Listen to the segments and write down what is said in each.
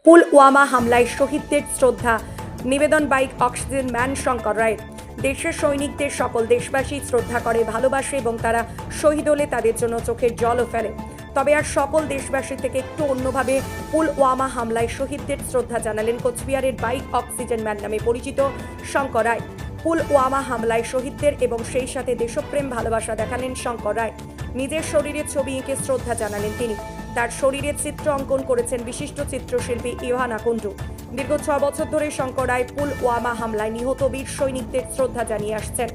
পুলওয়ামা হামলায় শহীদদের শ্রদ্ধা নিবেদন বাইক অক্সিজেন ম্যান শঙ্কর রায়। দেশের সৈনিকদের সকল দেশবাসী শ্রদ্ধা করে, ভালোবাসে এবং তারা শহীদ হলে তাদের জন্য চোখের জলও ফেলে। তবে আর সকল দেশবাসী থেকে একটু অন্যভাবে পুলওয়ামা হামলায় শহীদদের শ্রদ্ধা জানালেন কোচবিহারের বাইক অক্সিজেন ম্যান নামে পরিচিত শঙ্কর রায়। পুলওয়ামা হামলায় শহীদদের এবং সেই সাথে দেশপ্রেম ভালোবাসা দেখালেন শঙ্কর রায়। নিজের শরীরের ছবি এঁকে শ্রদ্ধা জানালেন তিনি। তার শরীরের চিত্র অঙ্কন করেছেন বিশিষ্ট চিত্রশিল্পী ইভানা কুন্ডু। দীর্ঘ 6 বছর ধরে শঙ্কর রায় পুলওয়ামা হামলায় নিহত বীর সৈনিকদের শ্রদ্ধা জানিয়ে আসছেন।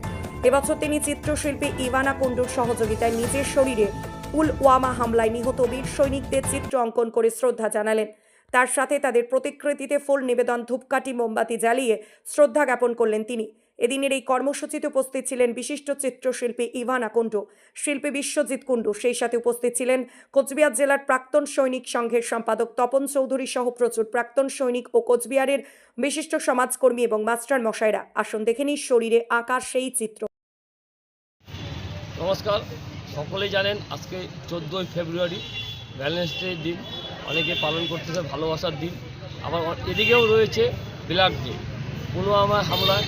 এবছর তিনি চিত্রশিল্পী ইভানা কুন্ডুর সহযোগিতায় নিজের শরীরে পুলওয়ামা হামলায় নিহত বীর সৈনিকদের চিত্র অঙ্কন করে শ্রদ্ধা জানালেন। তার সাথে তাদের প্রতিকৃতিতে ফুল নিবেদন, ধূপকাঠি, মোমবাতি জ্বালিয়ে শ্রদ্ধা জ্ঞাপন করলেন তিনি। এদিনের এই কর্মসূচিতে উপস্থিত ছিলেন বিশিষ্ট চিত্রশিল্পী ইভানা কুন্ডু, শিল্পী বিশ্বজিৎ কুন্ডু, সেই সাথে উপস্থিত ছিলেন কোচবিহার জেলার প্রাক্তন সৈনিক সংঘের সম্পাদক তপন চৌধুরী সহ প্রচুর প্রাক্তন সৈনিক ও কোচবিহারের বিশিষ্ট সমাজকর্মী এবং মাস্টার মশাইরা। আসুন দেখে নিন শরীরে আঁকা সেই চিত্র। নমস্কার, সকলেই জানেন আজকে 14ই ফেব্রুয়ারি ভ্যালেন্টাইন্স ডে দিন, অনেকে পালন করতেছে ভালোবাসার দিন। আবার এদিকেও রয়েছে ব্ল্যাক ডে। পুলওয়ামা হামলায়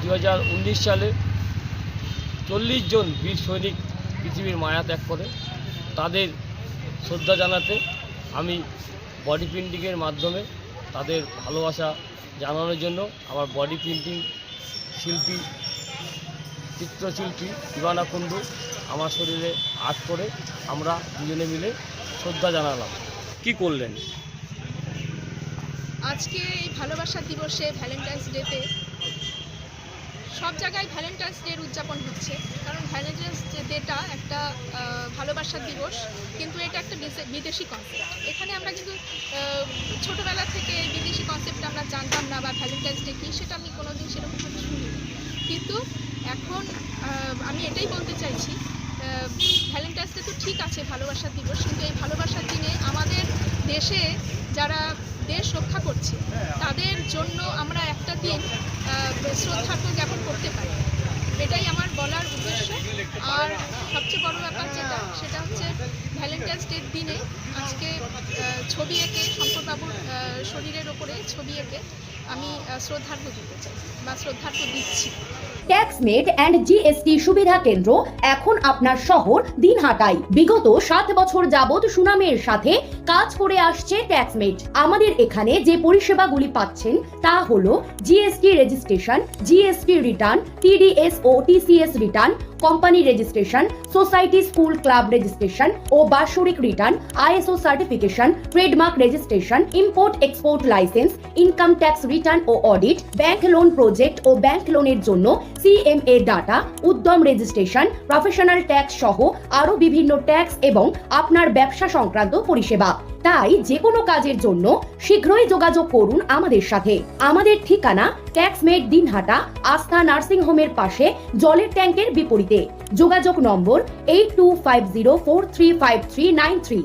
2019 সালে 40 জন বীর সৈনিক পৃথিবীর মায়া ত্যাগ করে। তাদের শ্রদ্ধা জানাতে আমি বডি পেন্টিংয়ের মাধ্যমে তাদের ভালোবাসা জানানোর জন্য আমার বডি পেন্টিং শিল্পী চিত্রশিল্পী ইভানা কুন্ডু আমার শরীরে আর্ট করে আমরা দুজনে মিলে শ্রদ্ধা জানালাম। কি করলেন আজকে এই ভালোবাসা দিবসে, ভ্যালেন্টাইন্স ডেতে সব জায়গায় ভ্যালেন্টাইন্স ডের উদযাপন হচ্ছে, কারণ ভ্যালেন্টাইন্স ডেটা একটা ভালোবাসার দিবস, কিন্তু এটা একটা বিদেশি কনসেপ্ট। এখানে আমরা কিন্তু ছোটোবেলা থেকে বিদেশি কনসেপ্ট আমরা জানতাম না, বা ভ্যালেন্টাইন্স ডে কী সেটা আমি কোনোদিন সেরকমভাবে শুনিনি। কিন্তু এখন আমি এটাই বলতে চাইছি, ভ্যালেন্টাইন্স ডে তো ঠিক আছে ভালোবাসার দিবস, কিন্তু এই ভালোবাসার দিনে আমাদের দেশে যারা দেশ রক্ষা করছে তাদের জন্য আমরা একটা দিন শ্রদ্ধার্ঘ জ্ঞাপন করতে পারি, এটাই আমার বলার উদ্দেশ্য। আর সবচেয়ে বড় ব্যাপার যেটা, সেটা হচ্ছে ভ্যালেন্টাইন্স ডের দিনে আজকে ছবি এঁকে, শঙ্করবাবুর শরীরের ওপরে ছবি এঁকে আমি শ্রদ্ধার্ঘ দিতে চাই বা শ্রদ্ধার্ঘ দিচ্ছি। ট্যাক্সমেট অ্যান্ড জিএসটি সুবিধা কেন্দ্র এখন আপনার শহর দিনহাটায়। বিগত 7 বছর যাবৎ সুনামের সাথে কাজ করে আসছে ট্যাক্সমেট। আমাদের এখানে যে পরিষেবাগুলি পাচ্ছেন তা হলো GST registration, GST return, TDS ও TCS return, company registration, society, school, club registration ও বাৎসরিক return, ISO certification, trademark registration, import export licence, income tax return ও অডিট, ব্যাংক লোন প্রজেক্ট ও ব্যাংক লোনের জন্য CMA data, Udyam registration, professional tax সহ আরো বিভিন্ন ট্যাক্স এবং আপনার ব্যবসা সংক্রান্ত পরিষেবা। তাই যে কোনো কাজের জন্য শীঘ্রই যোগাযোগ করুন আমাদের সাথে। আমাদের ঠিকানা ট্যাক্সমেট দিনহাটা, আস্থা নার্সিং হোমের পাশে, জলের ট্যাঙ্কের বিপরীতে। যোগাযোগ নম্বর 8250435393।